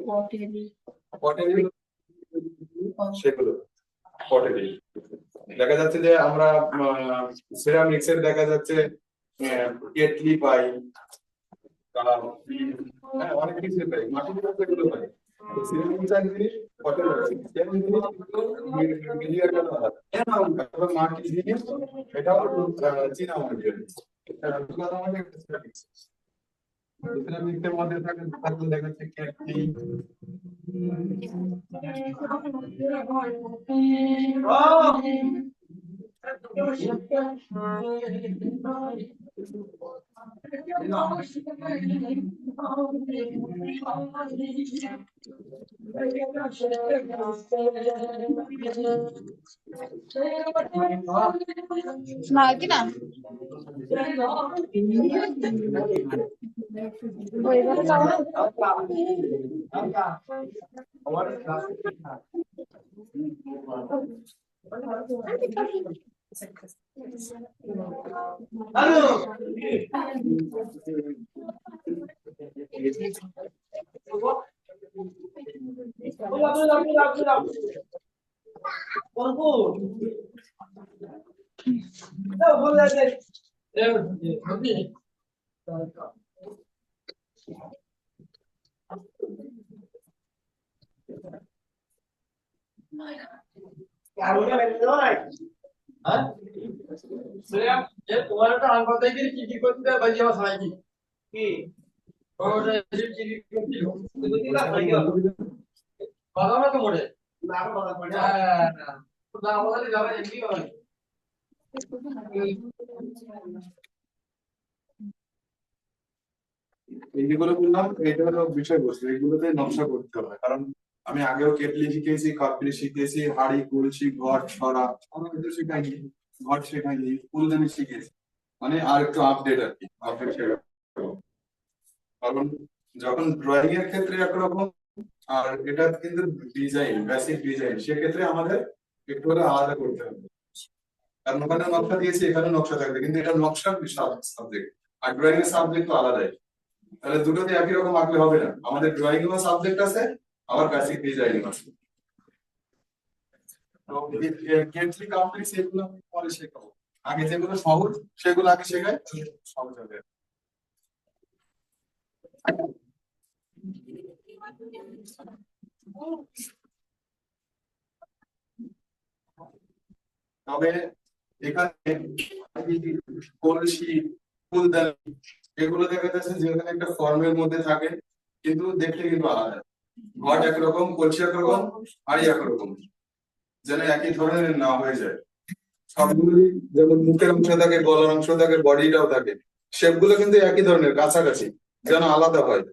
পটেরি সেগুলো পটেরি দেখা যাচ্ছে যে আমরা সিরামিক্সের দেখা যাচ্ছে কেটলি পাই, হ্যাঁ অনেক কিছু পাই, মাটির মধ্যে এগুলো পাই। সিরামিক্স এক জিনিস, পটেরি সেম জিনিস, মিলিয়ার কেন আলাদা, মাটির জিনিস এটাও চীনা মাটির সিরামিক্সের মধ্যে থাকলে দেখা যাচ্ছে কেটলি না তোমার একটা আঙ্কল থেকে কি করতে বাজি আমার সবাই কি ওটা চিনি করছিল তুমি দিলা ভাই কথা না তো মোড়ে না কথা পড়ে না না বলে যাবে এমনি হয়। এইগুলো বললাম, এটা হলো বিষয়বস্তু, এগুলোতে নকশা করতে হবে। কারণ আমি আগেও কেটলি শিখেছি, কাপড়ি শিখেছি, হাড়ি, কলসি, ঘট, ছড়া, অনেক কিছু শেখাইনি, ঘট শেখাইনি, ফুলদানি শিখেছি, মানে আর একটু আপডেট আর কি, আপডেট শেখা। কারণ যখন ড্রয়িং এর ক্ষেত্রে একরকম, আর এটা কিন্তু ডিজাইন, বেসিক ডিজাইন, সেক্ষেত্রে আমাদের একটু করে আলাদা করতে হবে। কারণ ওখানে নকশা দিয়েছি, এখানে নকশা থাকবে, কিন্তু এটা নকশার সাবজেক্ট, আর ড্রয়িং এর সাবজেক্ট তো আলাদাই। তাহলে দুটোতে একই রকম আঁকলে হবে না, আমাদের ড্রয়িং এর সাবজেক্ট আছে, আবার বেসিক ডিজাইন আছে। তো কেটলি কাপড়ি সেগুলো আমি পরে শেখাবো, আগে যেগুলো সহজ সেগুলো আগে শেখাই, সহজ হবে। তবে এখানে কলসি, ফুলদানি, এগুলো দেখা যাচ্ছে যেখানে একটা ফর্মের মধ্যে থাকে, কিন্তু দেখতে কিন্তু আলাদা। ঘট একরকম, কলসি একরকম, হাড়ি একরকম, যেন একই ধরনের না হয়ে যায়। সবগুলোই যেমন মুখের অংশ থাকে, গলার অংশ থাকে, বডিটাও থাকে, শেপগুলো কিন্তু একই ধরনের, কাছাকাছি, যেন আলাদা হয়।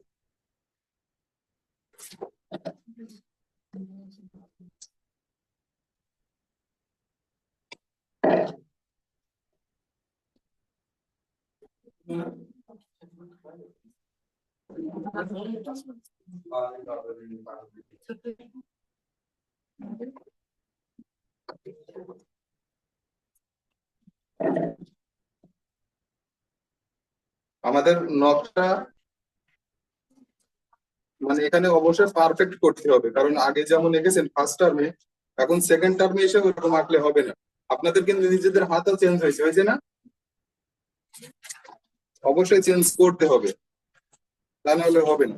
আমাদের নকশা মানে এখানে অবশ্যই পারফেক্ট করতে হবে, কারণ আগে যেমন এঁকেছেন ফার্স্ট টার্মে, এখন সেকেন্ড টার্মে এসে ওরকম আঁকলে হবে না। আপনাদের কিন্তু নিজেদের হাতও চেঞ্জ হয়েছে না, অবশ্যই চেঞ্জ করতে হবে, তা নাহলে হবে না।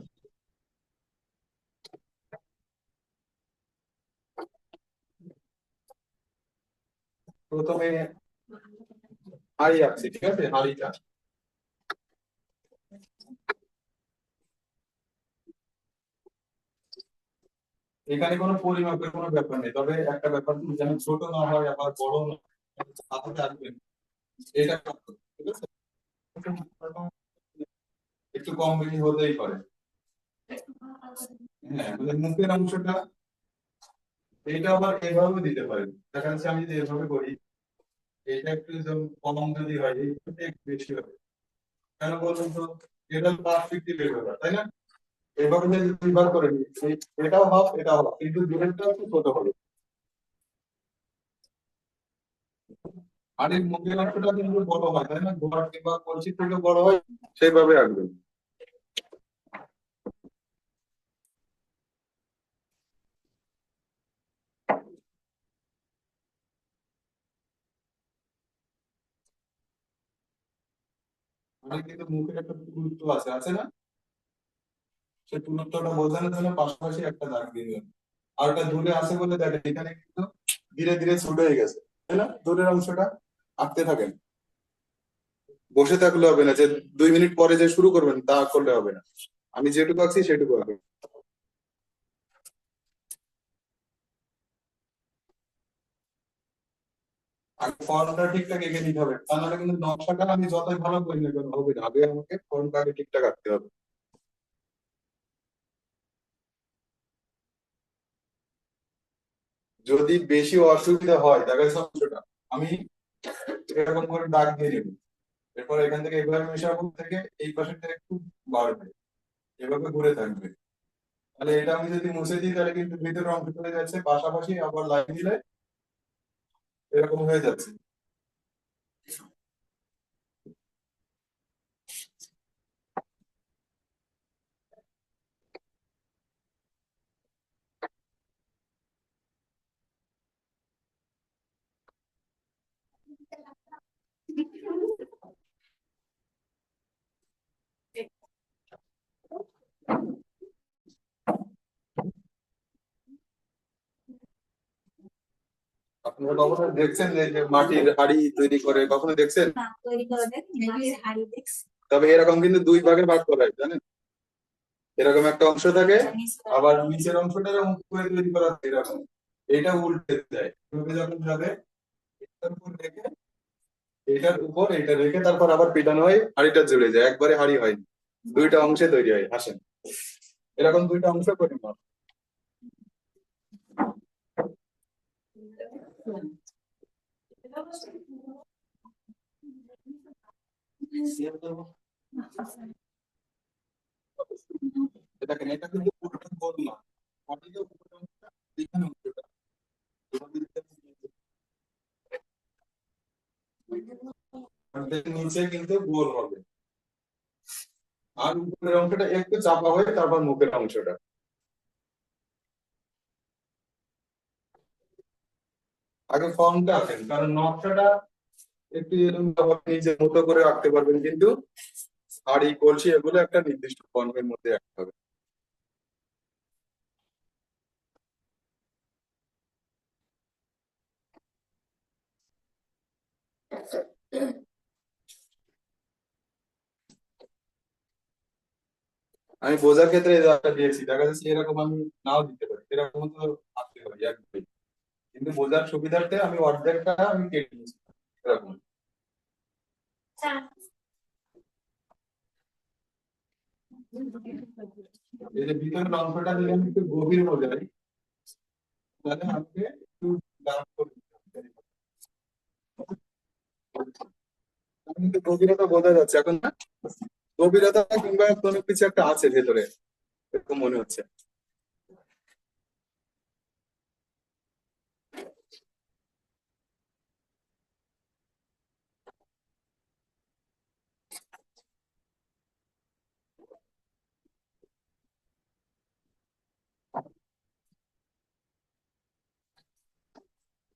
প্রথমে হাড়ি আঁকছি, ঠিক আছে, হাড়িটা এখানে কোনো পরিমাপের কোনো ব্যাপার নেই, তবে একটা ব্যাপার যেন ছোট না হয় আবার বড় না হাতে আসবেন, এটা ঠিক আছে, একটু কম বেশি হতেই পারে। হ্যাঁ, মানে মুখের অংশটা এইটা আবার এভাবে দিতে পারেন, দেখা যাচ্ছে আমি যদি এভাবে করি, এটা একটু কম যদি হয়, এইটা একটু বেশি হবে, কেন বলুন তো, এটা পারফেক্টলি বের হবে, তাই না? এভাবে যদি দুইবার করে নিই, এটাও হাফ এটাও হাফ, কিন্তু দূরেরটা একটু ছোট হবে। আর এই মুখের অংশটা কিন্তু বড় হয়, তাই না? ঘোড়া কিংবা কলসি থেকে বড় হয়, সেইভাবে আঁকবেন। মানে কিন্তু মুখের একটা পুরুত্ব আছে, আছে না? সেই পুরুত্বটা বোঝানোর জন্য পাশাপাশি একটা দাগ দিয়ে দেবেন। আর ওটা দূরে আছে বলে দেখেন এখানে কিন্তু ধীরে ধীরে ছোট হয়ে গেছে, তাই না? দূরের অংশটা আঁকতে থাকেন। বসে থাকলে হবে না যে 2 মিনিট পরে যে শুরু করবেন তা করলে হবে না। আমি যেটুকু আঁকছি সেটুকু আঁকবেন। আগে ফর্মটা ঠিকঠাক এঁকে নিতে হবে, তা নাহলে কিন্তু নকশাটা আমি যতই ভালো করি না কেন হবে না। আগে আমাকে ফর্মটা আগে ঠিকঠাক আঁকতে হবে। যদি বেশি অসুবিধা হয় দেখা যাচ্ছে অংশটা আমি এরকম করে দাগ দিয়ে নেব, এরপর এখান থেকে এভাবে মেশাবো, থেকে এই পাশেটা একটু বাড়বে, এভাবে ঘুরে থাকবে। তাহলে এটা আমি যদি মুছে দিই তাহলে কিন্তু ভিতরে অংশ চলে যাচ্ছে, পাশাপাশি আবার লাইন দিলে এরকম হয়ে যাচ্ছে। আপনারা কখনো দেখছেন যে যে মাটির হাড়ি তৈরি করে, কখনো দেখছেন? না, তৈরি করে দেখ, মাটির হাঁড়ি দেখছি। তবে এরকম কিন্তু দুই ভাগে ভাগ করা হয় জানেন, এরকম একটা অংশ থাকে, আবার নিচের অংশটা এরকম করে তৈরি করা হয় এরকম। এটা উল্টে দেয়, এভাবে যখন যাবে এটার উপর রেখে, এটার উপর এটা রেখে তারপর আবার পিটানো হয়, হাড়িটা জুড়ে যায়, একবারে হাড়ি হয়নি, দুইটা অংশে তৈরি হয়। আসেন এরকম দুইটা অংশ করে নাও। দেখেন এটা কিন্তু পুরোটা গোল না, মাটিতে উপরের অংশটা, এখানে অংশটা এভাবে দিতে হবে। অর্ধেক নিচে কিন্তু গোল হবে, আর উপরের অংশটা একটু চাপা হয়ে তারপর মুখের অংশটা। আগে ফর্মটা আঁকেন, কারণ নকশাটা একটু এরকম ভাবে নিজের মতো করে আঁকতে পারবেন, কিন্তু হাড়ি কলসি এগুলো একটা নির্দিষ্ট ফর্মের মধ্যে আঁকতে হবে। আমি বোঝার ক্ষেত্রে এই জায়গাটা দিয়েছি, দেখা যাচ্ছে এরকম আমি নাও দিতে পারি, এরকম তো আঁকতে পারি একদমই, কিন্তু বোঝার সুবিধার্থে আমি অর্ধেকটা আমি কেটে নিয়েছি এরকম। এই যে ভিতরের অংশটা যদি আমি একটু গভীর বোঝাই তাহলে আমাকে একটু দাঁড় করে দিতে হবে। কিন্তু গভীরতা বোঝা যাচ্ছে এখন না? গভীরতা কিংবা কোনো কিছু একটা আছে ভেতরে এরকম মনে হচ্ছে।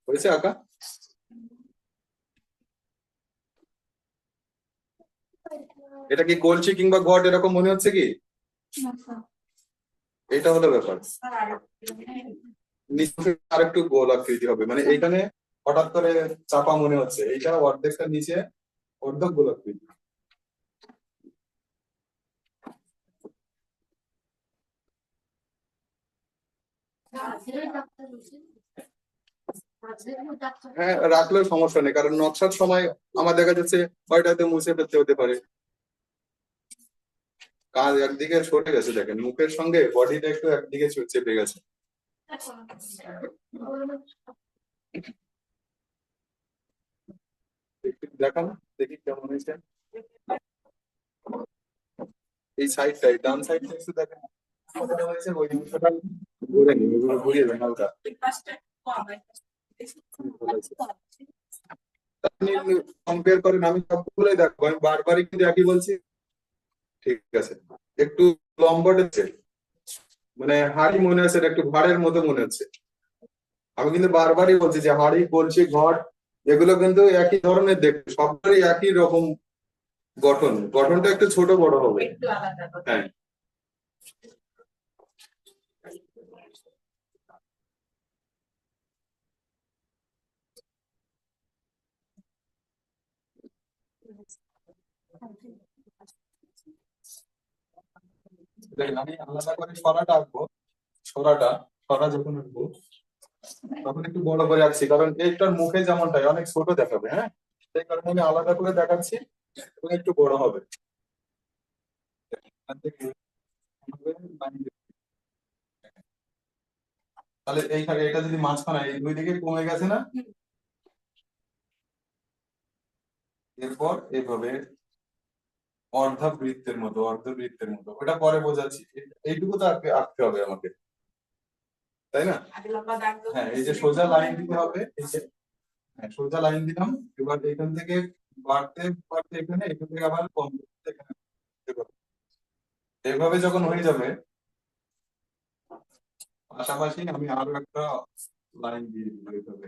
হয়েছে আঁকা? এটা কি কলসি কিংবা ঘট এরকম মনে হচ্ছে কি? এটা হলো ব্যাপার। নিচে আর একটু গোল আকৃতি হবে, মানে এইখানে হঠাৎ করে চাপা মনে হচ্ছে, এইটা অর্ধেকটা নিচে অর্ধেক গোল আকৃতি। হ্যাঁ রাখলেও সমস্যা নেই, কারণ নকশার সময় আমার দেখা যাচ্ছে কয়টাতে মুছে ফেলতে হতে পারে। কাজ একদিকে সরে গেছে, দেখেন মুখের সঙ্গে বডিটা একটু একদিকে চেপে গেছে। একটু দেখান দেখি কেমন হয়েছে। এই সাইডটাই ডান সাইডটা একটু দেখেন কতটা হয়েছে, ওই অংশটা ঘুরে নিন, ওগুলো ঘুরিয়ে দেন হালকা। আপনি কম্পেয়ার করেন, আমি সবগুলোই দেখবো, আমি বারবারই কিন্তু একই বলছি। ঠিক আছে, একটু লম্বা হচ্ছে, মানে হাড়ি মনে হচ্ছে, এটা একটু ভাড়ের মতো মনে হচ্ছে। আমি কিন্তু বারবারই বলছি যে হাড়ি কলসি ঘট এগুলো কিন্তু একই ধরনের দেখতে, সবগুলোই একই রকম গঠনটা একটু ছোট বড় হবে। একটু আলাদা কথা। হ্যাঁ, দেখেন আমি আলাদা করে সরাটা আঁকবো। সরাটা সরা যখন আঁকবো তখন একটু বড় করে আঁকছি, কারণ এইটার মুখে যেমনটাই অনেক ছোট দেখাবে। হ্যাঁ, সেই কারণে আমি আলাদা করে দেখাচ্ছি এবং একটু বড় হবে। এখান থেকে এভাবে line দিয়ে- তাহলে এইখানে এটা যদি মাঝখানে এই দুই দিকে কমে গেছে না, এরপর এইভাবে অর্ধবৃত্তের মতো ওটা পরে বোঝাচ্ছি। এইটুকু তো আঁকতে আঁকতে হবে আমাকে, তাই না? আগে লম্বা দাগ দাও। হ্যাঁ, এই যে সোজা লাইন দিতে হবে, এই যে হ্যাঁ সোজা লাইন দিলাম। এবার এখান থেকে বাড়তে বাড়তে এখান থেকে আবার কম করতে এখানে করতে হবে। এইভাবে যখন হয়ে যাবে, পাশাপাশি আমি আরো একটা লাইন দিয়ে দিব এইভাবে।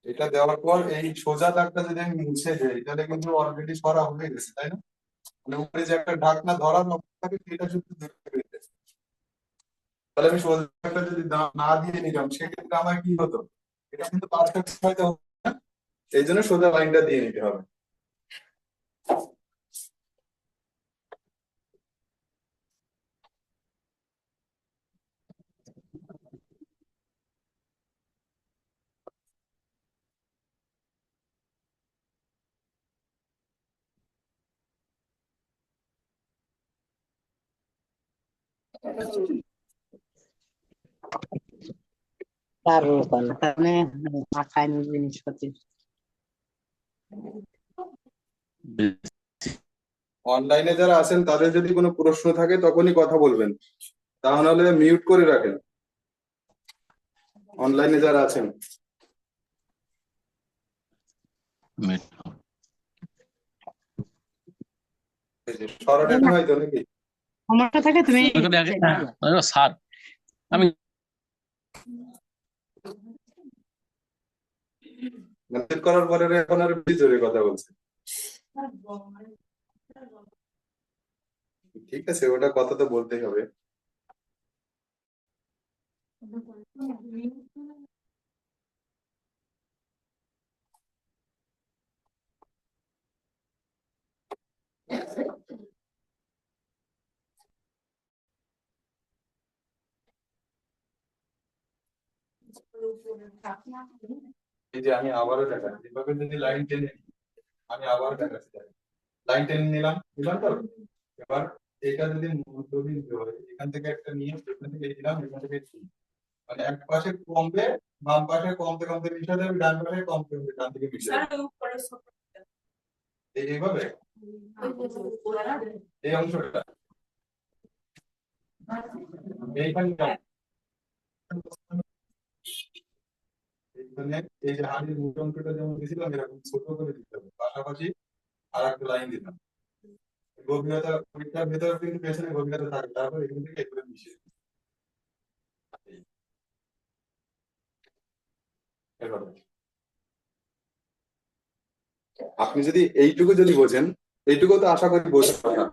এটা দেওয়ার পর এই সোজা দাগটা যদি আমি মুছে দেই তাহলে কিন্তু অলরেডি সরা হয়ে গেছে, তাই না? মানে উপরে যে একটা ঢাকনা ধরার মতো থাকে সেটা শুধু দেখতে পেয়েছে। তাহলে আমি সোজা দাগটা যদি না দিয়ে নিতাম সেক্ষেত্রে আমার কি হতো? এটা কিন্তু পারফেক্ট হয়তো হতো না। এই জন্য সোজা লাইনটা দিয়ে নিতে হবে। তার রূপণ কারণে মাথায় জিনিসপত্র অনলাইনে যারা আছেন তাদের যদি কোনো প্রশ্ন থাকে তখনই কথা বলবেন, তা নাহলে মিউট করে রাখেন। অনলাইনে যারা আছেন এই যে সরাটা কি হয়তো নাকি সমস্যা থাকে তুমি স্যার আমি মেসেজ করার পরে এখন আর বেশি জোরে কথা বলছে। ঠিক আছে, ওটা কথা তো বলতেই হবে। এই যে আমি আবারও দেখাচ্ছি, এভাবে যদি লাইন টেনে নিই, আমি আবার দেখাচ্ছি। লাইন টেনে নিলাম দিলাম তো। এবার এটা যদি মধ্যবিন্দু হয়, এখান থেকে একটা নিয়ে এখান থেকে দিলাম, এখান থেকে এই। মানে এক পাশে কমবে, বাম পাশে কমতে কমতে মিশে যাবে, ডান পাশে কমতে কমতে ডান দিকে মিশে যাবে। এইভাবে এই অংশটা এইখানে এইখানে এই যে হাড়ির মূল অংশটা যেমন দিয়েছিলাম এরকম ছোট করে দিতে হবে, পাশাপাশি আর একটা লাইন দিলাম। গভীরতা ওইটার ভেতরে কিন্তু পেছনে গভীরতা থাকে, তারপর এখান থেকে এগুলো মিশিয়ে দিই। এভাবে আপনি যদি এইটুকু যদি বোঝেন, এইটুকু তো আশা করি বোঝার কথা,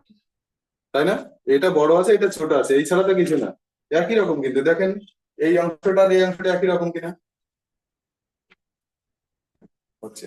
তাই না? এটা বড় আছে এটা ছোট আছে, এই ছাড়া তো কিছু না। একই রকম কিন্তু দেখেন, এই অংশটা আর এই অংশটা একই রকম কিনা হচ্ছে।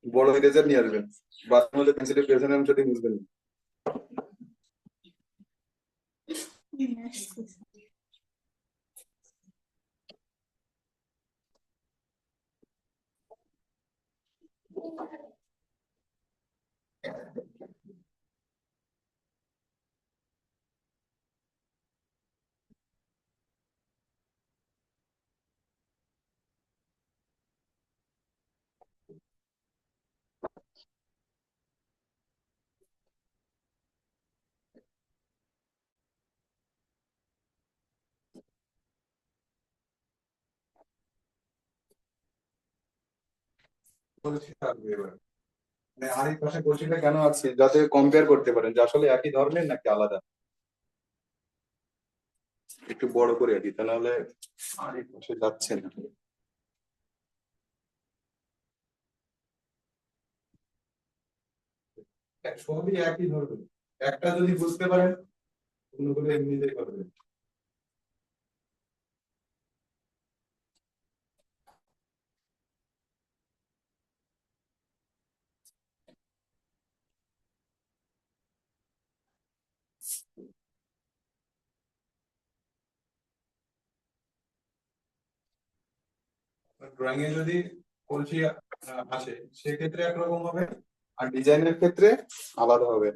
বড় ইরেজার নিয়ে আসবেন, বাচ্চার মধ্যে পেন্সিলের পেছনের অংশটি বুঝবেন না। কলসি থাকবে এবার, মানে আরেক পাশে কলসিটা কেন আছে যাতে কম্পেয়ার করতে পারেন যে আসলে একই ধরনের নাকি আলাদা। একটু বড় করে দিই তা নাহলে আরেক পাশে যাচ্ছে না। সবই একই ধরনের, একটা যদি বুঝতে পারেন অন্যগুলো এমনিতেই করবেন। ড্রয়িং এ যদি কলসি আসে সেক্ষেত্রে একরকম হবে, আর ডিজাইনের ক্ষেত্রে আলাদা হবে।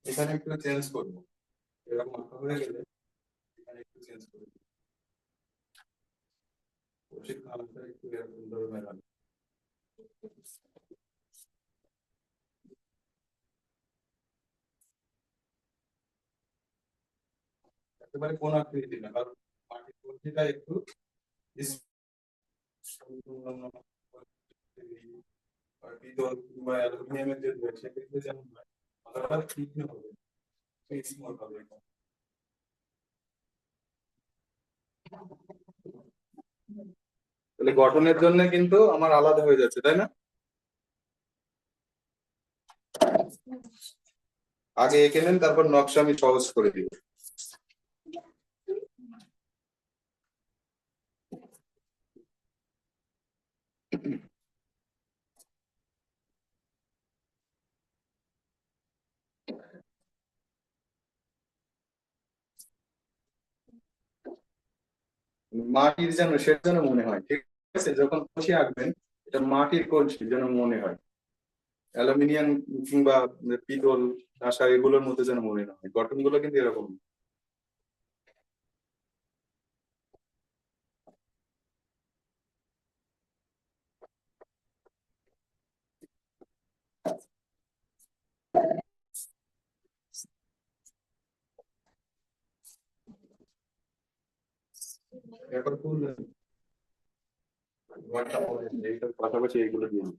এখানে একটু চেঞ্জ করবো, এরকম মাথা হয়ে গেলে এখানে একটু চেঞ্জ করবো, কলসির কালারটা একটু এরকম ধরনের হবে। একেবারে কোন আকৃতি না, কারণ মাটির কলসিটা একটু পিতল কিংবা অ্যালুমিনিয়ামের যে ধরে সেক্ষেত্রে যেমন হয় মাথাটা তীক্ষ্ণ হবে, স্মল হবে। তাহলে গঠনের জন্য কিন্তু আমার আলাদা হয়ে যাচ্ছে, তাই না? আগে এঁকে নেন, তারপর নকশা আমি সহজ করে দিব। মাটির যেন সেটা যেন মনে হয়, ঠিক আছে? যখন কলসি আঁকবেন এটা মাটির কলসি যেন মনে হয়, অ্যালুমিনিয়াম কিংবা পিতল কাঁসা এগুলোর মধ্যে যেন মনে না হয়। গঠনগুলো কিন্তু এরকম। এরপর ফুল ঘরটা পরে এইটার পাশাপাশি এইগুলো দিয়ে দিন।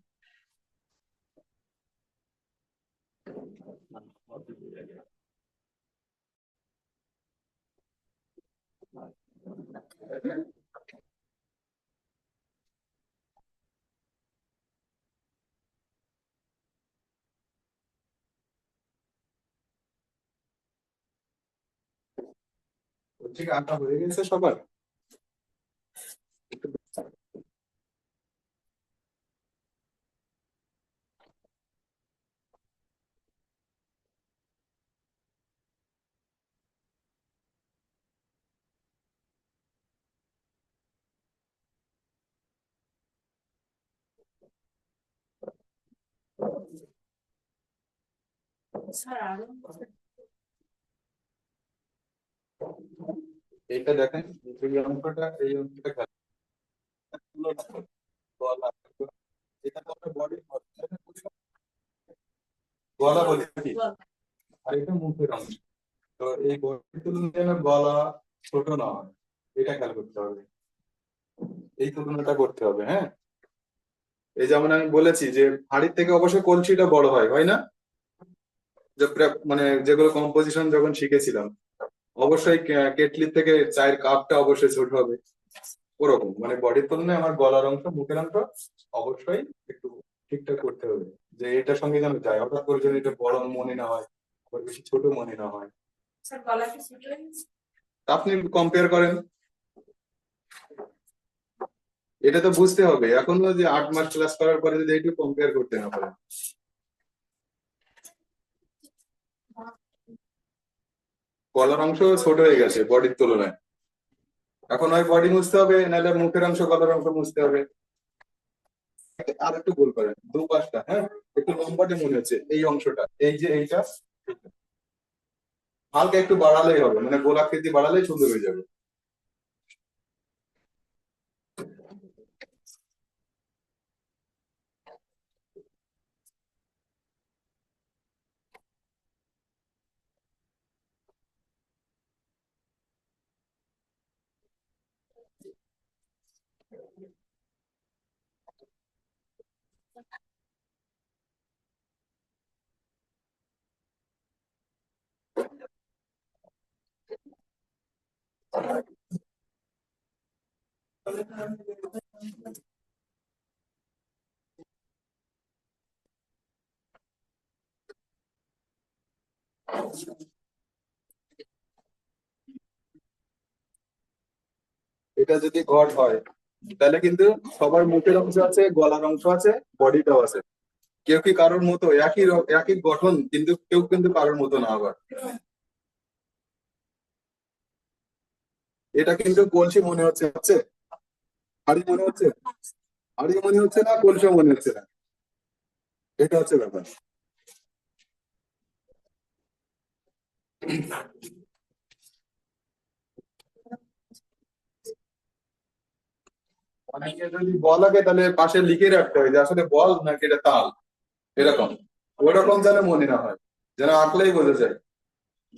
ঠিক আঁকা হয়ে গেছে সবার? একটু স্যার আরো এইটা দেখেন, এই অঙ্কটা এই অঙ্কটা খেলা গলা, এটা তো আমরা বডি গলা বলি নাকি? আর এটা মুখের অংশ। তো এই বডির তুলনায় যেন গলা ছোট না হয় এটা খেয়াল করতে হবে, এই তুলনাটা করতে হবে। হ্যাঁ, এই যেমন আমি বলেছি যে হাড়ির থেকে অবশ্যই কলসিটা বড় হয়, হয় না? যে মানে যেগুলো কম্পোজিশন যখন শিখেছিলাম, অবশ্যই কেটলির থেকে চায়ের কাপটা অবশ্যই ছোট হবে। ওরকম মানে বডির তুলনায় আমার গলার অংশ মুখের অংশ অবশ্যই একটু ঠিকঠাক করতে হবে, যে এটার সঙ্গে যেন যায়, হঠাৎ করে যেন এটা বড় মনে না হয়, আবার বেশি ছোট মনে না হয়। স্যার গলা কি ছোট হয়ে গেছে? আপনি কম্পেয়ার করেন, এটা তো বুঝতে হবে এখনো যে 8 মাস ক্লাস করার পরে যদি একটু কম্পেয়ার করতে না পারেন। গলার অংশ ছোট হয়ে গেছে বডির তুলনায়, এখন হয় বডি মুছতে হবে নাহলে মুখের অংশ গলার অংশ মুছতে হবে। আর একটু গোল করেন 2-5টা, হ্যাঁ একটু লম্বাটে মনে হচ্ছে এই অংশটা, এই যে এইটা হালকা একটু বাড়ালেই হবে, মানে গোলাকৃতি বাড়ালেই সুন্দর হয়ে যাবে। এটা যদি ঘট হয় তাহলে কিন্তু সবার মুখের অংশ আছে, গলার অংশ আছে, বডিটাও আছে। কেউ কি কারোর মতো একই গঠন, কিন্তু কেউ কিন্তু কারোর মতো না আবার। এটা কিন্তু কলসি মনে হচ্ছে, হচ্ছে হাড়ি মনে হচ্ছে, হাড়ি মনে হচ্ছে না, কলসি মনে হচ্ছে না, এটা হচ্ছে ব্যাপার। অনেকে যদি বল আগে তাহলে পাশে লিখে রাখতে হয় যে আসলে বল নাকি এটা তাল, এরকম ওরকম যেন মনে না হয়, যেন আঁকলেই বোঝা যায়।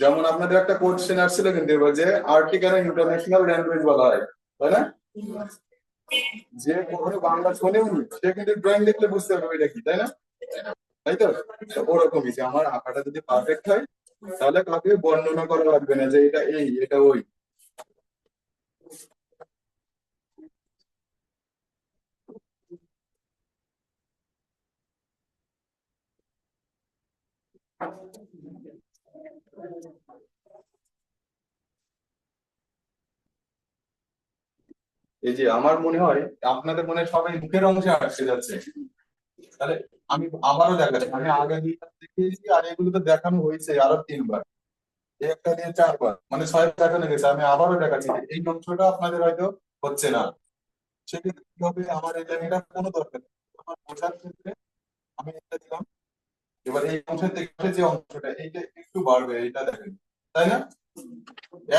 যেমন আপনাদের একটা কোশ্চেন আসছিল কিন্তু এবার যে আর্টিক কেন ইন্টারন্যাশনাল ল্যাঙ্গুয়েজ বলা হয়, তাই না? যে কখনো বাংলা শোনেও নি সে কিন্তু ড্রয়িং দেখলে বুঝতে পারবে এটা কি, তাই না? তাই তো, তো ওরকমই যে আমার আঁকাটা যদি পারফেক্ট হয় তাহলে কাউকে বর্ণনা করা লাগবে না যে এটা এই এটা ওই। এই যে আমার মনে হয় আপনাদের মনে হয় সবাই মুখের অংশে আটকে যাচ্ছে, তাহলে আমি আবারও দেখাচ্ছি। আমি আগে দেখিয়েছি আর এগুলো তো দেখানো হয়েছে আরো 3বার, এই একটা দিয়ে 4বার, মানে 6বার দেখানো গেছে। আমি আবারও দেখাচ্ছি যে এই অংশটা আপনাদের হয়তো হচ্ছে না, সেক্ষেত্রে কি হবে, আমার এটা কোনো দরকার নেই। আমার বোঝার ক্ষেত্রে আমি এটা দিলাম। এবার এই অংশের থেকে যে অংশটা এইটা একটু বাড়বে, এইটা দেখেন, তাই না?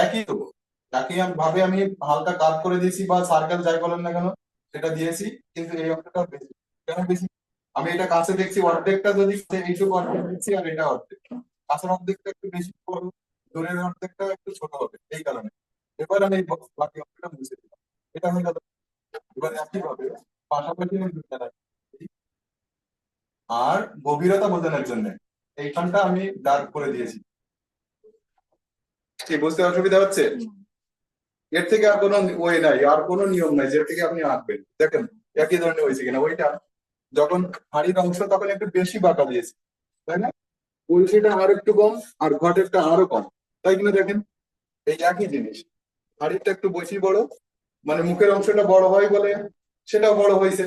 একই তো, একই ভাবে আমি হালকা কাট করে দিয়েছি বা সার্কেল যাই বলেন না কেন সেটা দিয়েছি, কিন্তু এই অংশটা বেশি। কেন বেশি? আমি এটা কাছে দেখছি অর্ধেকটা, যদি এইটুকু অর্ধেক দিচ্ছি আর এটা অর্ধেক, কাছের অর্ধেকটা একটু বেশি বড়, দূরের অর্ধেকটা একটু ছোট হবে, এই কারণে। এবার আমি এই বাকি অংশটা মুছে দিলাম, এটা হয়ে গেল। এবার একই ভাবে পাশাপাশি আমি দুটো রাখি, আর গভীরতা বোঝানোর জন্য এইখানটা আমি ডার্ক করে দিয়েছি। কি বুঝতে অসুবিধা হচ্ছে? এর থেকে আর কোনো ওয়ে নাই, আর কোনো নিয়ম নাই যের থেকে আপনি আঁকবেন। দেখেন একই ধরনের হয়েছে কিনা, ওইটা যখন হাড়ির অংশ তখন একটু বেশি বাঁকা দিয়েছে, তাই না? কলসিটা আর একটু কম আর ঘটেরটা আরো কম, তাই কিনা দেখেন এই একই জিনিস। হাড়িটা একটু বেশি বড়, মানে মুখের অংশটা বড় হয় বলে সেটাও বড় হয়েছে,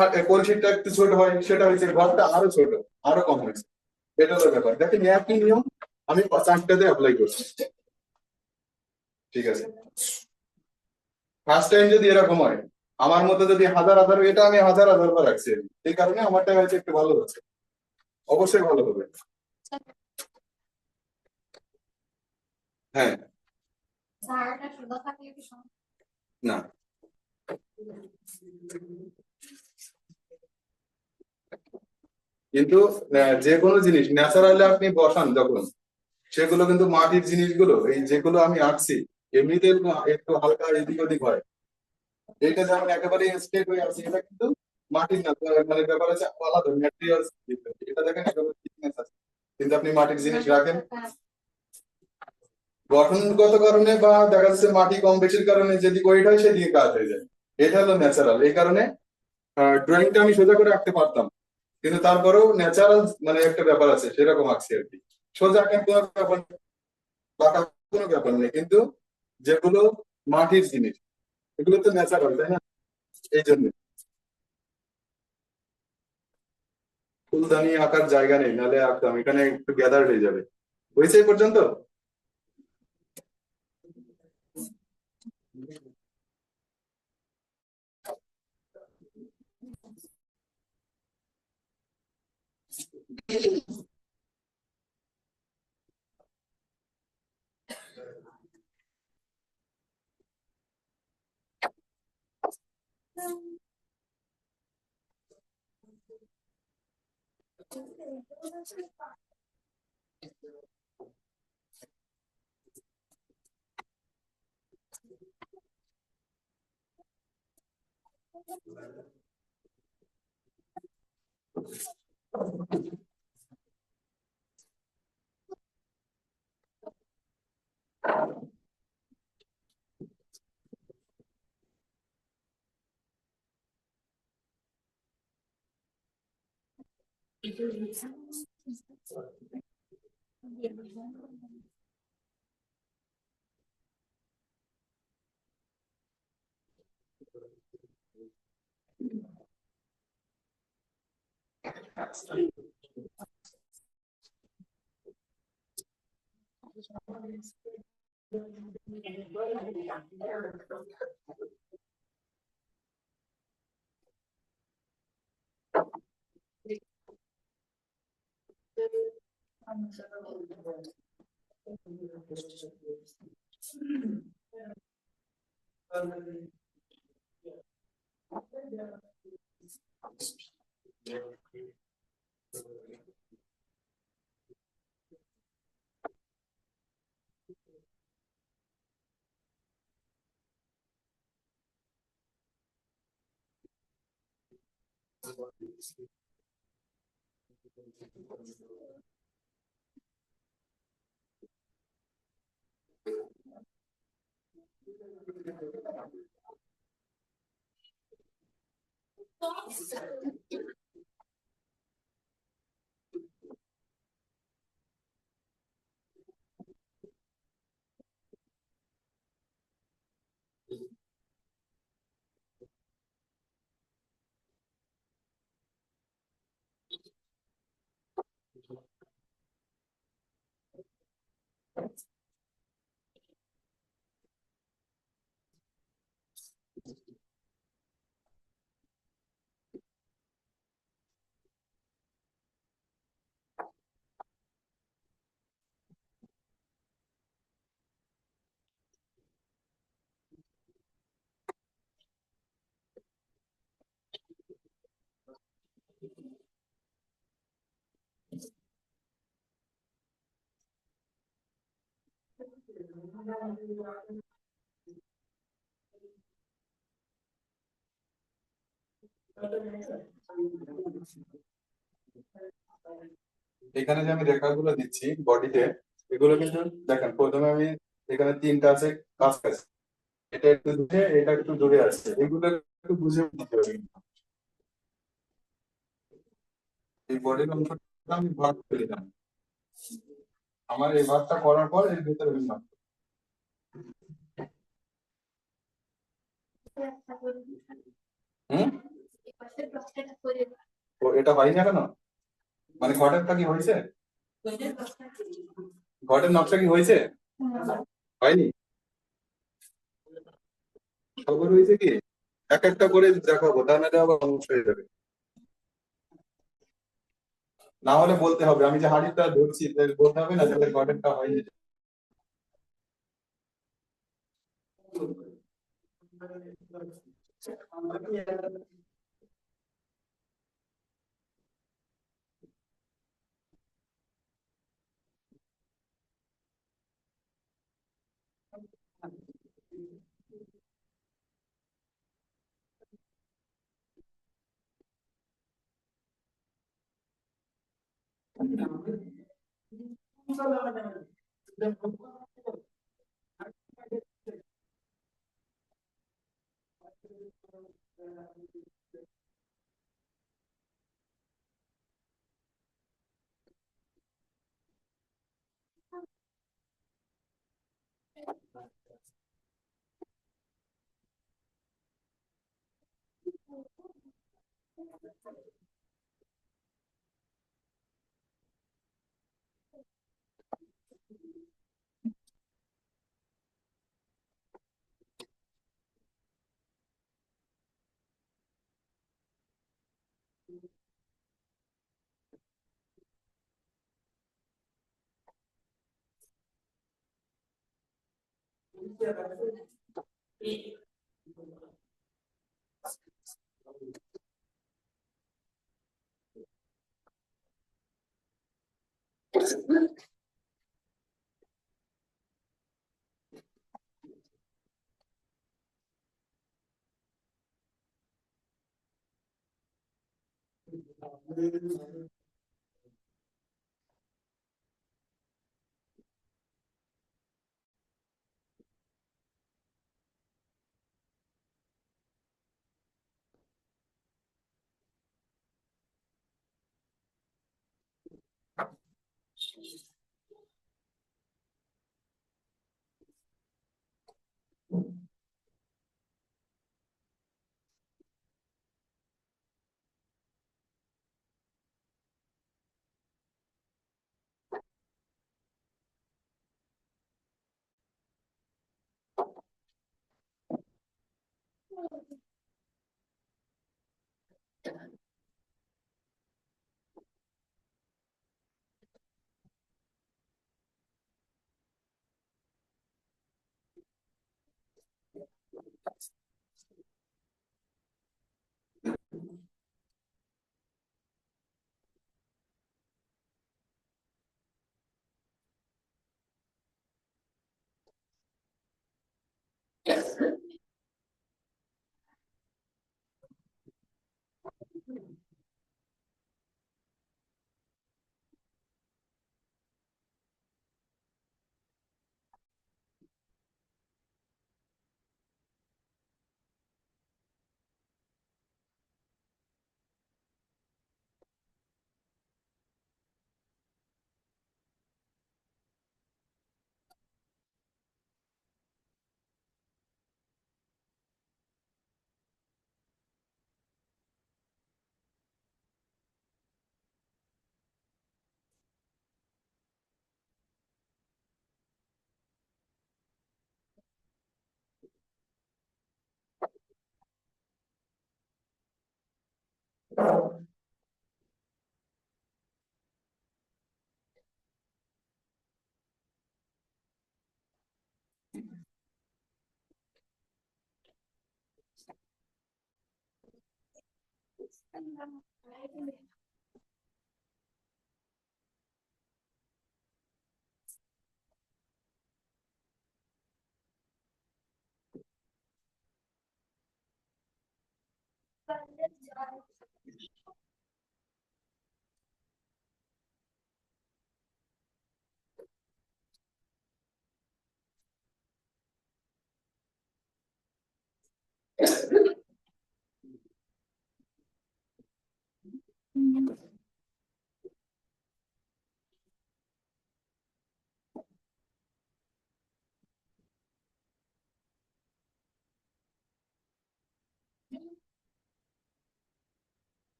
আর কলসিটা একটু ছোট হয় সেটা হয়েছে, ঘরটা আরো ছোট, আরো কম হয়েছে। এটা হলো ব্যাপার। দেখেন একই নিয়ম আমি 4টাতে অ্যাপ্লাই করছি। ঠিক আছে, ফার্স্ট টাইম যদি এরকম হয়, আমার মতো যদি হাজার হাজার, এটা আমি হাজার হাজার বার রাখছি, এই কারণে আমারটা হয়তো একটু ভালো হচ্ছে, অবশ্যই ভালো হবে। হ্যাঁ, সারাটা সোজা থাকলে কি সমস্যা? না কিন্তু যে কোনো জিনিস ন্যাচারালি আপনি বসান যখন, সেগুলো কিন্তু মাটির জিনিসগুলো এই যেগুলো আমি আঁকছি এমনিতে একটু হালকা এদিক ওদিক হয়। এটা যেমন একেবারে স্ট্রেট হয়ে আছে, এটা কিন্তু মাটির না, মানে ব্যাপার আছে আলাদা ম্যাটেরিয়ালস। এটা দেখেন একেবারে thickness আছে, কিন্তু আপনি মাটির জিনিস রাখেন গঠনগত কারণে বা দেখা যাচ্ছে মাটি কম বেশির কারণে যেদিকে ওয়েট হয় সেদিকে কাজ হয়ে যায়। এটা হলো ন্যাচারাল, এই কারণে ড্রয়িংটা আমি সোজা করে আঁকতে পারতাম, কিন্তু তারপরেও ন্যাচারাল মানে একটা ব্যাপার আছে সেরকম আঁকছি আর কি। সোজা আঁকার কোনো ব্যাপার নেই, বাঁকা কোনো ব্যাপার নেই, কিন্তু যেগুলো মাটির জিনিস, এগুলো তো ন্যাচারাল, তাই না? এই জন্য ফুলদানি আঁকার জায়গা নেই, নাহলে আঁকতাম, এখানে একটু গ্যাদার হয়ে যাবে। হয়েছে এই পর্যন্ত? এখানে যে আমি রেখাগুলো দিচ্ছি বডিতে, এগুলো কিন্তু দেখেন, প্রথমে আমি এখানে তিনটা আছে কাছাকাছি, এটা একটু দূরে, এটা একটু দূরে আছে, এগুলো একটু বুঝে দিতে হবে। এই বডির অংশটা আমি ভাগ করে দিলাম, আমার এই ভাগটা করার পর এর ভিতরে আমি মাপ। হুম, তো এটা হয় না কেন? মানে ঘটেরটা কি হয়েছে? ঘটের নকশা কি হয়েছে? হয়নি? খবর হয়েছে কি? এক একটা করে দেখাবো, তা নাহলে আবার সমস্যা হয়ে যাবে। না হলে বলতে হবে, আমি যে হাড়িটা ধরছি তাহলে বলতে হবে না যে ঘটেরটা হয়নি।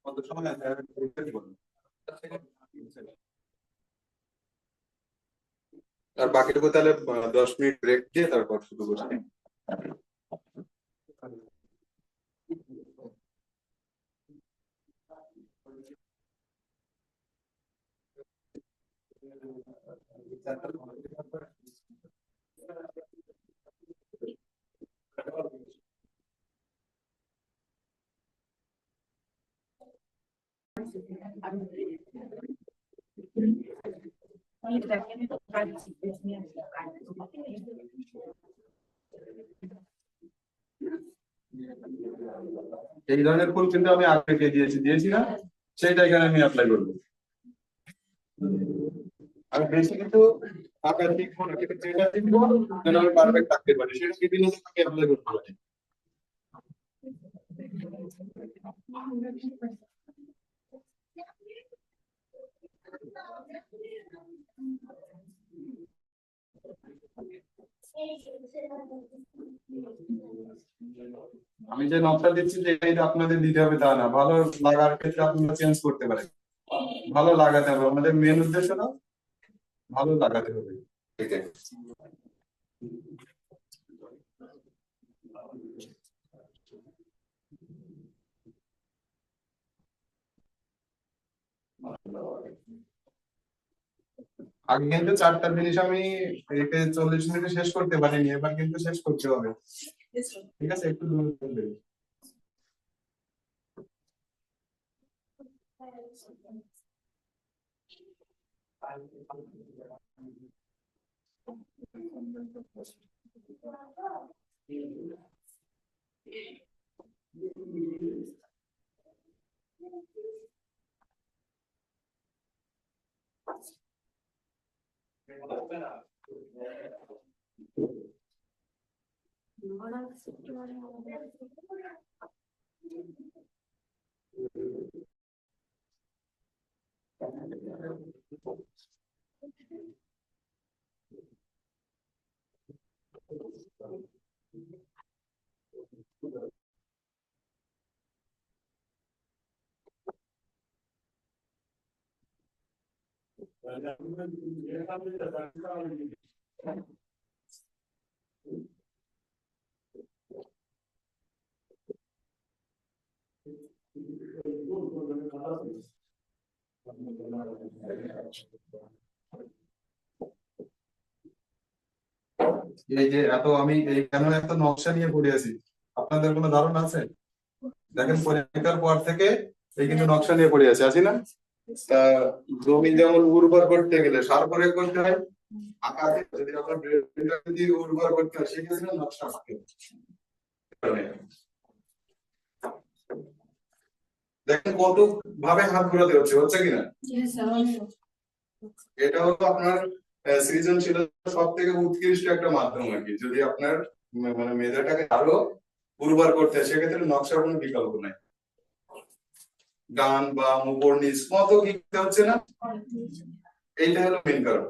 কত সময় আছে আর বাকিটুকু তাহলে 10 মিনিট ব্রেক দিয়ে তারপর শুরু করছি। এই ধরনের ফুল কিন্তু আমি আগে দিয়েছি না, সেইটা এখানে আমি অ্যাপ্লাই করবো। আমি বেশি কিন্তু আঁকা শিখবো না, কিন্তু যেটা শিখবো যেন আমি পারফেক্ট থাকতে পারি সেটা বিভিন্ন আমি অ্যাপ্লাই করতে পারি। আমি যে নকশা দিচ্ছি যে এটা আপনাদের দিতে হবে তা না, ভালো লাগার ক্ষেত্রে আপনারা চেঞ্জ করতে পারেন। ভালো লাগাতে হবে, আমাদের মেন উদ্দেশ্য না ভালো লাগাতে হবে। ঠিক আছে, আগে কিন্তু 4টা জিনিস আমি 40 মিনিটে শেষ করতে পারিনি, এবার কিন্তু শেষ করতে হবে। ঠিক আছে, একটু দূর করবে। এই যে আমি এই কেন এত নকশা নিয়ে পড়ে আছি, আপনাদের কোনো ধারণা আছে? দেখেন পরীক্ষার পর থেকে এই কিন্তু নকশা নিয়ে পড়ে আছি না? তা জমি যেমন উর্বর করতে গেলে সার প্রয়োগ করতে হয়, আকাশে যদি আপনার ব্রেনটা যদি উর্বর করতে হয় সেক্ষেত্রে নকশা থাকে। দেখেন কত ভাবে হাত ঘোরাতে হচ্ছে কিনা। এটা হলো আপনার সৃজনশীলতার সব থেকে উৎকৃষ্ট একটা মাধ্যম আর কি। যদি আপনার মানে মেধাটাকে আরো উর্বর করতে হয় সেক্ষেত্রে নকশার কোনো বিকল্প নাই। গান বা উপর নিচ কত কি হচ্ছে না, এইটা হলো মেন কারণ।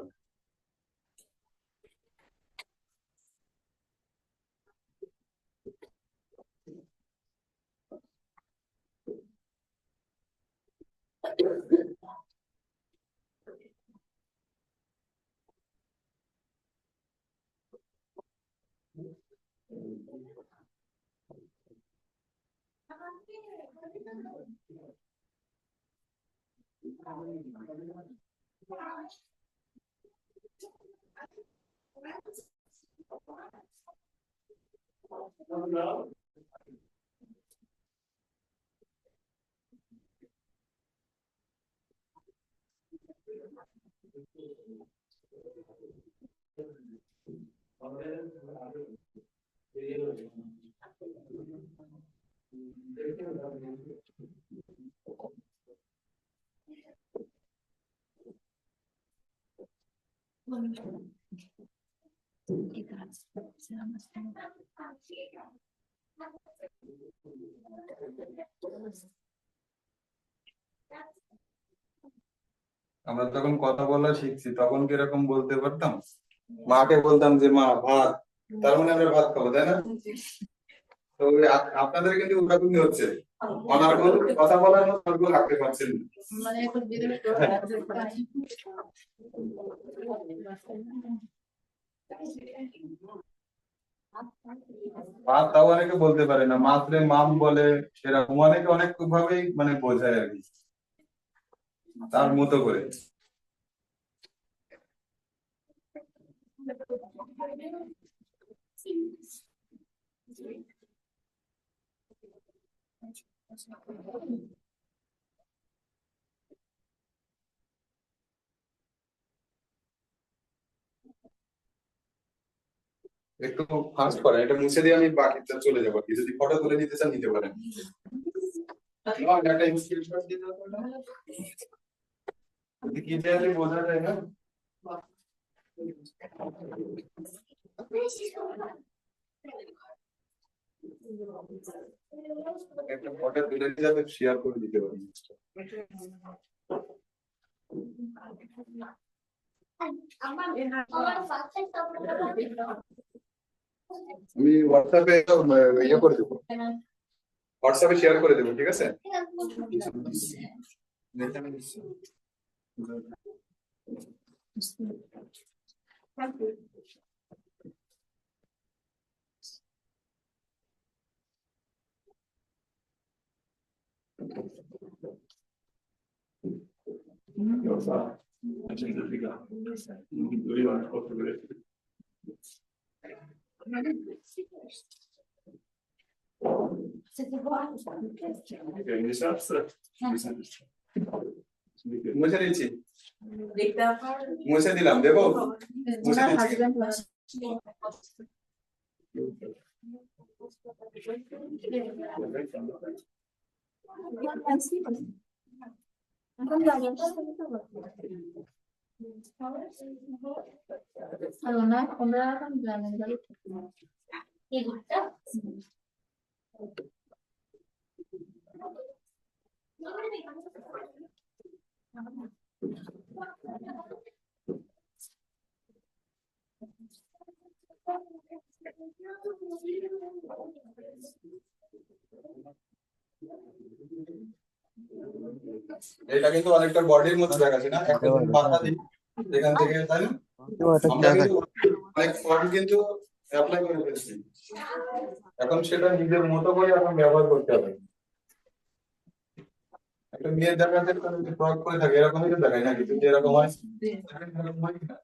আমরা তখন কথা বলা শিখছি, তখন কিরকম বলতে পারতাম? মাকে বলতাম যে মা ভাত, তার মানে আমরা ভাত খাবো, তাই না? তো আপনাদের কিন্তু ওরকমই হচ্ছে, অনার্গল কথা বলার মতো অনার্গল হাঁটতে পারছেন না। ভাত তাও অনেকে বলতে পারে না, মাত্রে মাম বলে, সেরকম অনেকে অনেক ভাবেই মানে বোঝায় আর কি, তার মতো করে। একটু ফাস্ট করেন, এটা মুছে দিয়ে আমি বাকিটা চলে যাবো, আপনি যদি ফটো তুলে নিতে চান নিতে পারেন। একটা স্ক্রিনশট দিয়ে দাও তো, যদি কি দেয়ালে বোঝা যায় না। একটা ফটো তুলে নিয়ে যাবে, শেয়ার করে দিতে পারি। আমি হোয়াটসঅ্যাপে ইয়ে করে দেবো, হোয়াটসঅ্যাপে শেয়ার করে দেবো, ঠিক আছে? মুছে দিচ্ছি, মুছে দিলাম, দেবো? মুছে দিচ্ছি। এটা কিন্তু অনেকটা বডির মতো দেখাচ্ছে না, একটা যদি পাতা দিই এখান থেকে, তাই না? আমরা কিন্তু অনেক ফর্ম কিন্তু অ্যাপ্লাই করে ফেলছি, এখন সেটা নিজের মতো করে এখন ব্যবহার করতে হবে। একটা মেয়ের দেখাতে প্রয়োগ করে থাকে, এরকমই তো দেখায় নাকি? কিন্তু এরকম হয়, এরকম হয় না?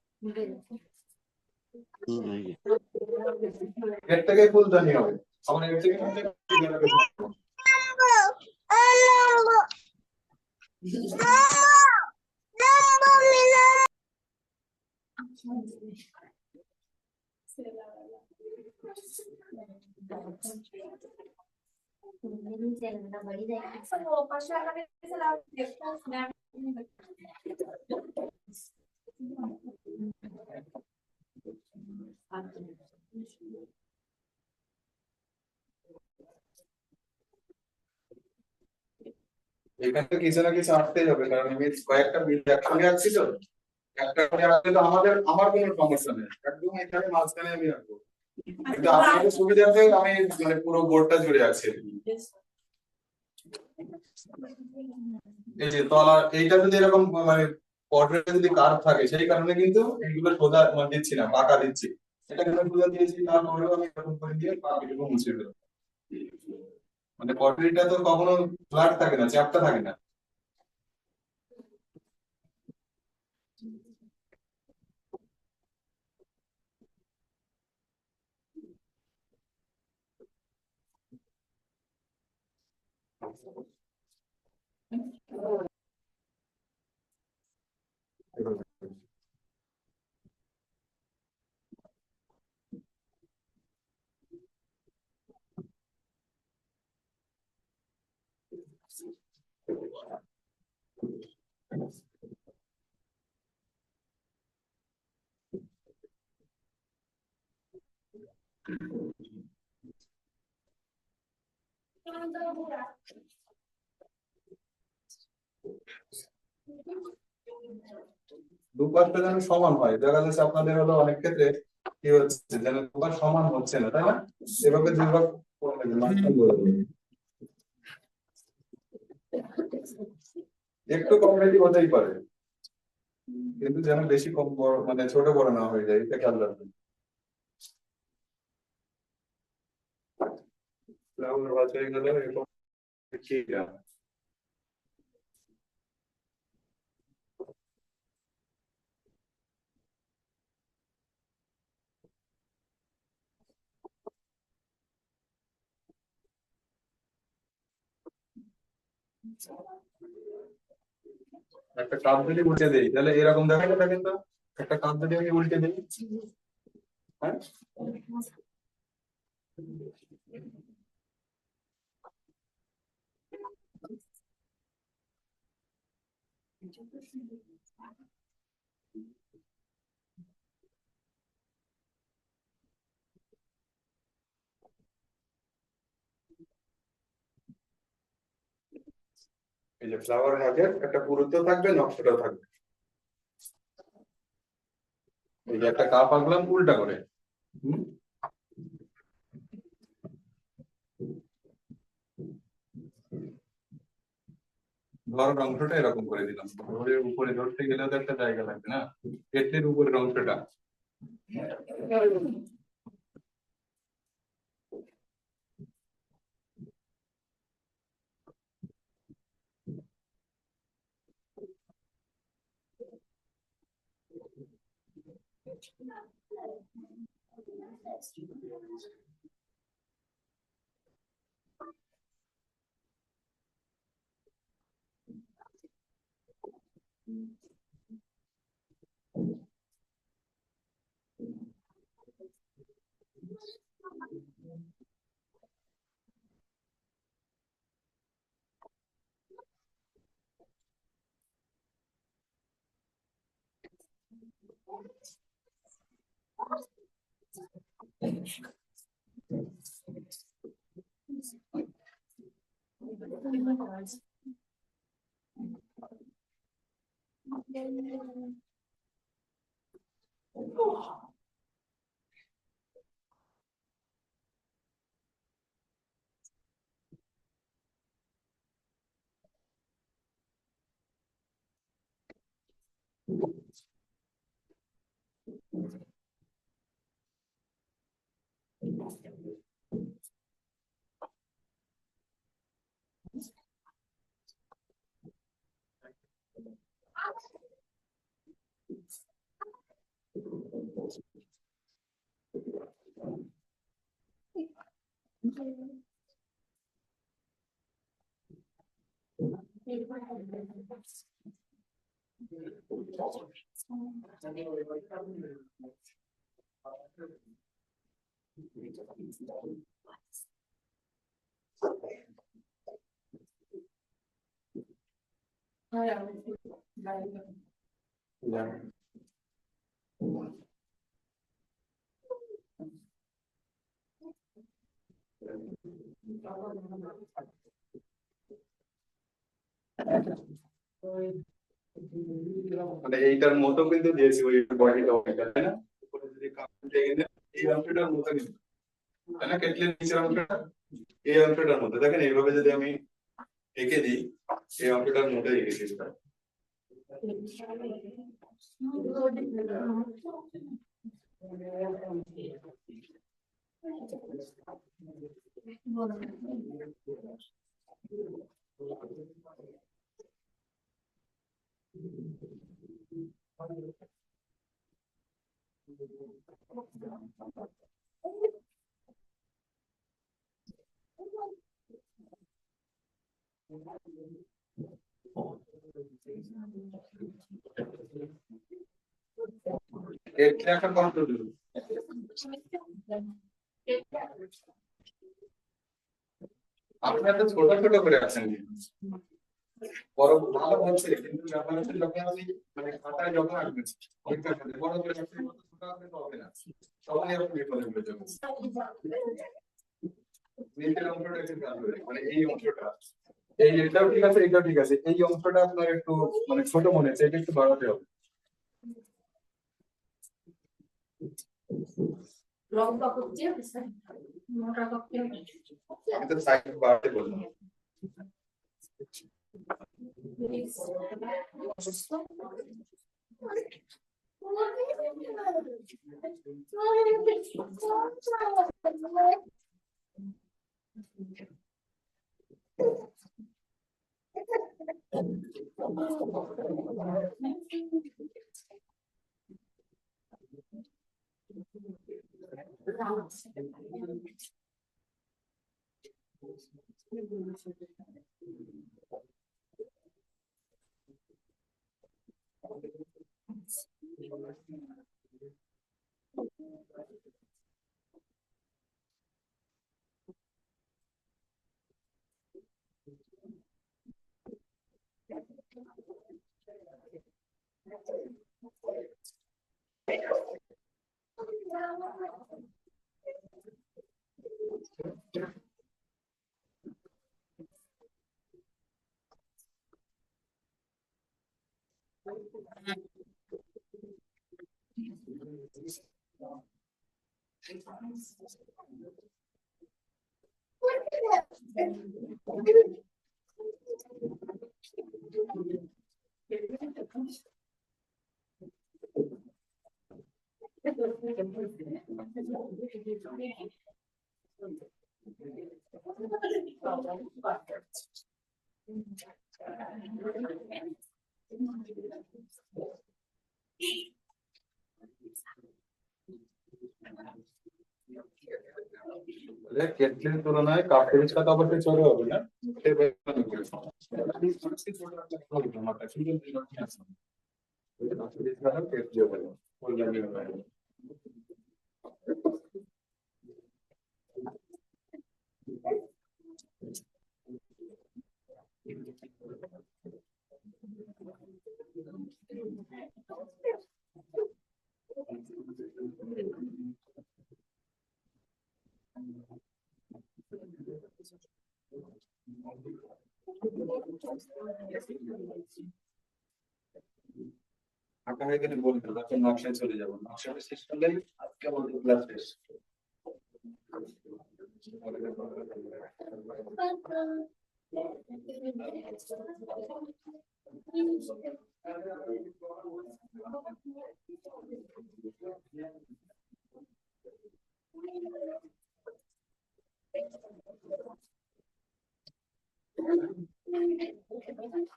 এর থেকে ফুলদানি হবে, আমার এর থেকে এখান থেকে কিছু না কিছু আসতেই হবে, কারণ আমি কয়েকটা বিল একসঙ্গে আসছি তো, একটা করে আসলে তো আমার কোনো সমস্যা নেই, একদম এখানে মাঝখানে আমি রাখবো, কিন্তু আপনাদের সুবিধার্থে আমি মানে পুরো বোর্ডটা জুড়ে আছি। এই যে তলা এইটা যদি এরকম মানে পর্যায়ে যদি কার্ভ থাকে, সেই কারণে কিন্তু এইগুলো সোজা মানে দিচ্ছি না, পাকা দিচ্ছি। এটা কিন্তু সোজা দিয়েছি, তারপরেও আমি এরকম করে দিয়ে পাকিটুকু মুছে দেবো। মানে পর্যায়টা তো কখনো ফ্ল্যাট থাকে না, চ্যাপ্টা থাকে না। দুপাশটা যেন সমান হয়, দেখা যাচ্ছে আপনাদের হলো অনেক ক্ষেত্রে কি হচ্ছে যেন দুপাশ সমান হচ্ছে না, তাই না? এভাবে দুই ভাগ করে নেবেন, মাঝখান করে দেবেন। একটু কম বেশি হতেই পারে, কিন্তু যেন বেশি কম বড় মানে ছোট বড় না হয়ে যায়, এটা খেয়াল রাখবেন। ফ্লাওয়ার ভাজ হয়ে গেল, এরকম ঠিক আছে। একটা কাপ যদি উল্টে দেই তাহলে এরকম দেখা যাবে, কিন্তু একটা কাপ যদি আমি উল্টে দিই, হ্যাঁ, এই যে ফ্লাওয়ার ভাজের একটা পুরুত্ব থাকবে, নকশাটাও থাকবে। এই যে একটা কাপ আঁকলাম উল্টা করে, হুম, ধরার অংশটা এরকম করে দিলাম, ধরে উপরে ধরতে গেলে তো একটা জায়গা লাগবে না, পেটের উপরের অংশটা। মানে এইটার মতো কিন্তু দিয়েছি ওই বডিটা, ওইটা তাই না? উপরে যদি কাপ লেগে যায়, এই অংশটার মতো কিন্তু, তাই না? কেটলের নিচের অংশটা এই অংশটার মতো, দেখেন এইভাবে যদি আমি এঁকে দিই, এই অংশটার মতো এঁকে দিই। এটা একটা কন্ট্রোল। আপনারা তো ছোট ছোট করে আছেন, বড় ভালো হচ্ছে, কিন্তু ব্যাপার হচ্ছে যখন আমি মানে খাতায় যখন আঁকবেন পরীক্ষার ক্ষেত্রে বড় করে আঁকতে ছোট আঁকলে তো হবে না, তখনই আপনি বিফলে হয়ে যাবেন। নিচের অংশটা একটু খেয়াল করে, মানে এই অংশটা, এই এটাও ঠিক আছে, এটাও ঠিক আছে, এই অংশটা আপনার একটু মানে ছোট মনে হচ্ছে, এটা একটু বাড়াতে হবে। লম্বা করতে হবে স্যার, মোটা করতে হবে। আমি তো সাইড বাড়াতে বললাম। কেটলির তুলনায় কাপ পরিষ্কার অবশ্যই ছোট হবে না, আঁকা হয়ে গেলে বলতে তারপর নকশায় চলে যাবো, নকশাটা শেষ করলে আজকে আমাদের ক্লাস শেষ।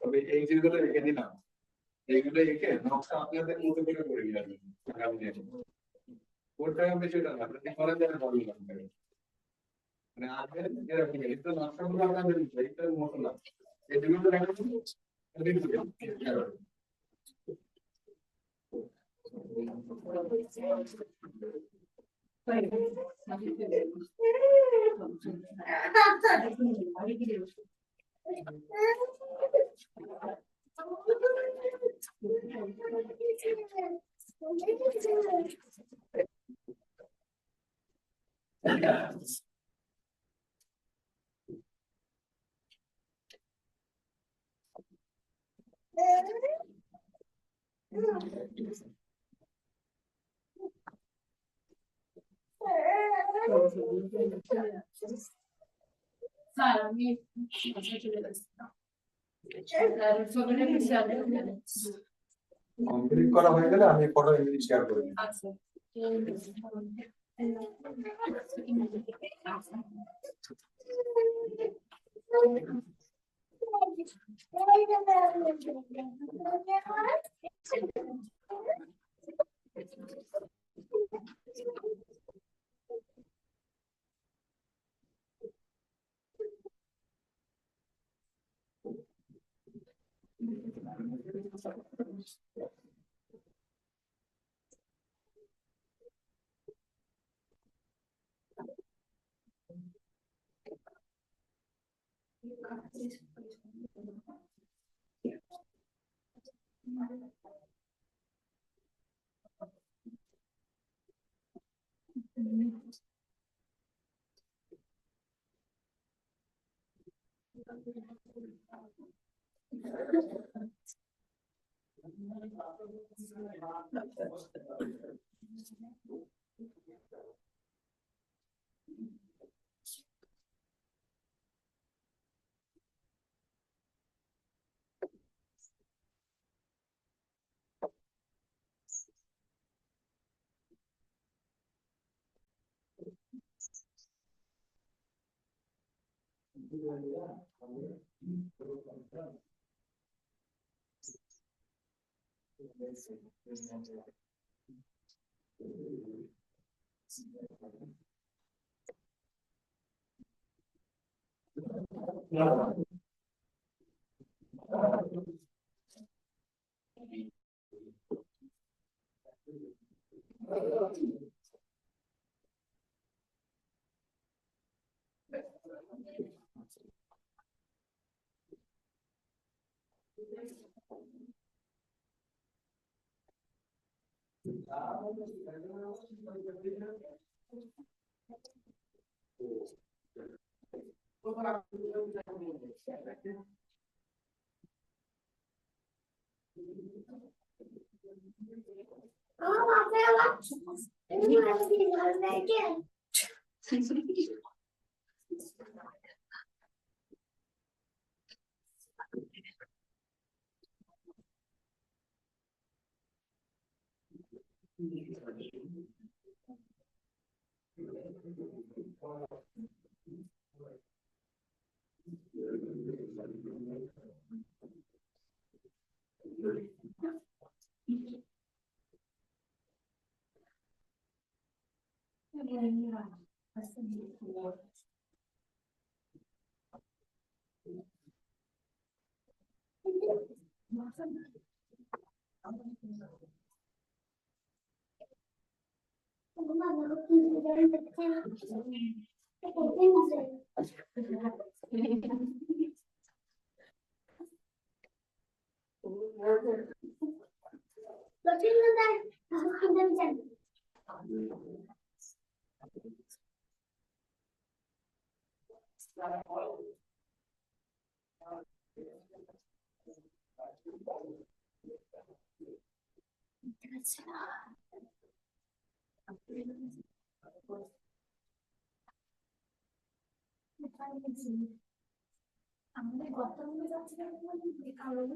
তবে এই যেগুলো রেখে দিলাম, এইগুলো এঁকে নকশা আপনাদের মতো করে করে নিয়ে আসবেন আগামী দিনে। ওটা বিষয়টা না, আপনি করার জন্য ভালো লাগবে, মানে আগে এরকম এটা নকশাগুলো আপনাদের এইটার মতো না, এগুলো তো রাখা ছিল স্যার আমি চলে যাচ্ছি। কমপ্লিট করা হয়ে গেলে আমি ফটো ইমেজ শেয়ার করে দিই। আচ্ছা। আমাদের গতকাল যাচ্ছে কারণ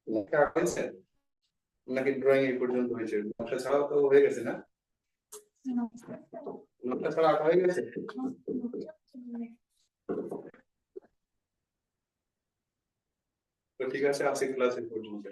লেখা হয়েছে নাকি ড্রয়িং এই পর্যন্ত হয়েছে? নকশা ছাড়াও তো হয়ে গেছে না? নকশা ছাড়া আঁকা হয়ে গেছে? তো ঠিক আছে, আজকে ক্লাস এই পর্যন্ত।